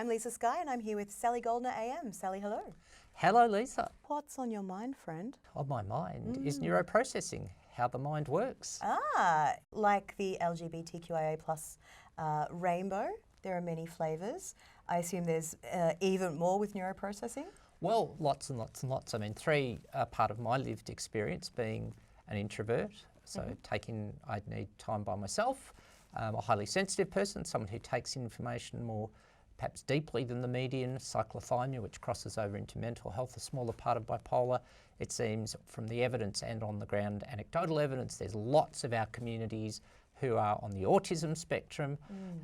I'm Lisa-Skye and I'm here with Sally Goldner AM. Sally, hello. Hello, Lisa. What's on your mind, friend? On my mind is neuroprocessing, how the mind works. Ah, like the LGBTQIA plus rainbow, there are many flavours. I assume there's even more with neuroprocessing? Well, lots and lots and lots. I mean, three are part of my lived experience, being an introvert, so I need time by myself, a highly sensitive person, someone who takes information more perhaps deeply than the median, cyclothymia, which crosses over into mental health, a smaller part of bipolar. It seems from the evidence and on the ground anecdotal evidence, there's lots of our communities who are on the autism spectrum.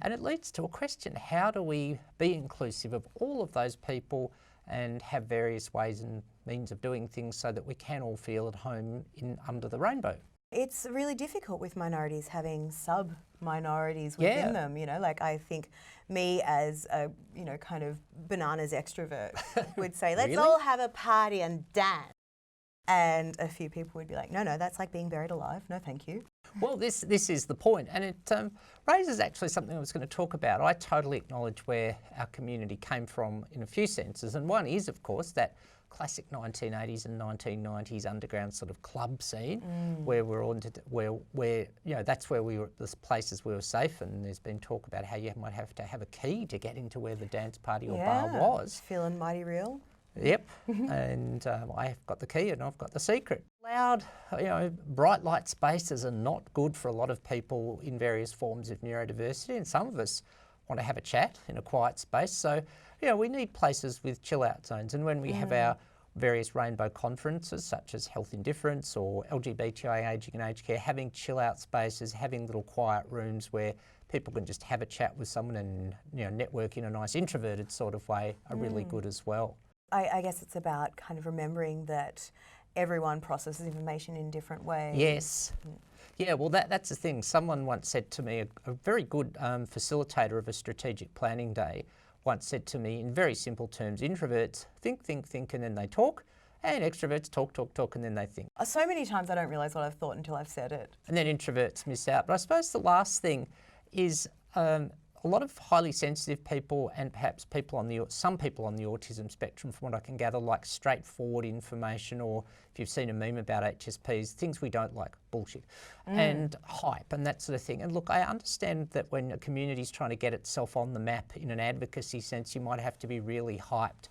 And it leads to a question, how do we be inclusive of all of those people and have various ways and means of doing things so that we can all feel at home under the rainbow? It's really difficult with minorities having sub-minorities within them, you know, like I think me as a, you know, kind of bananas extrovert would say, let's all have a party and dance. And a few people would be like, no, that's like being buried alive. No, thank you. Well, this is the point, and it raises actually something I was going to talk about. I totally acknowledge where our community came from in a few senses, and one is, of course, that classic 1980s and 1990s underground sort of club scene where we're on to, where you know, that's where we were, the places we were safe, and there's been talk about how you might have to have a key to get into where the dance party or bar was. Feeling mighty real. Yep, and I've got the key and I've got the secret. Loud, you know, bright light spaces are not good for a lot of people in various forms of neurodiversity, and some of us want to have a chat in a quiet space. So, you know, we need places with chill out zones, and when we have our various rainbow conferences such as Health Indifference or LGBTI Ageing and Aged Care, having chill out spaces, having little quiet rooms where people can just have a chat with someone and, you know, network in a nice introverted sort of way are really good as well. I guess it's about kind of remembering that everyone processes information in different ways. Yes. Yeah, well, that's the thing. Someone once said to me, a very good facilitator of a strategic planning day once said to me in very simple terms, introverts think, and then they talk, and extroverts talk, and then they think. So many times I don't realise what I've thought until I've said it. And then introverts miss out. But I suppose the last thing is a lot of highly sensitive people, and perhaps some people on the autism spectrum, from what I can gather, like straightforward information, or if you've seen a meme about HSPs, things we don't like, bullshit, and hype and that sort of thing. And look, I understand that when a community's trying to get itself on the map in an advocacy sense, you might have to be really hyped.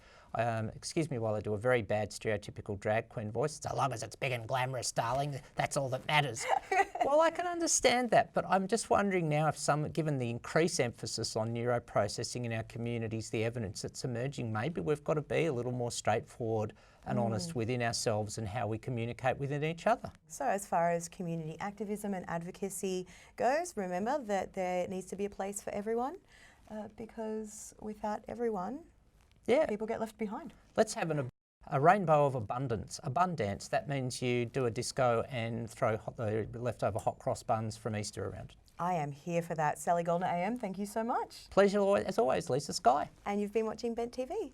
Excuse me while I do a very bad stereotypical drag queen voice. So long as it's big and glamorous, darling, that's all that matters. Well, I can understand that, but I'm just wondering now if given the increased emphasis on neuroprocessing in our communities, the evidence that's emerging, maybe we've got to be a little more straightforward and honest within ourselves and how we communicate within each other. So as far as community activism and advocacy goes, remember that there needs to be a place for everyone, because without everyone, people get left behind. Let's have a rainbow of abundance. Abundance, that means you do a disco and throw the leftover hot cross buns from Easter around. I am here for that. Sally Goldner AM, thank you so much. Pleasure as always, Lisa-Skye. And you've been watching Bent TV.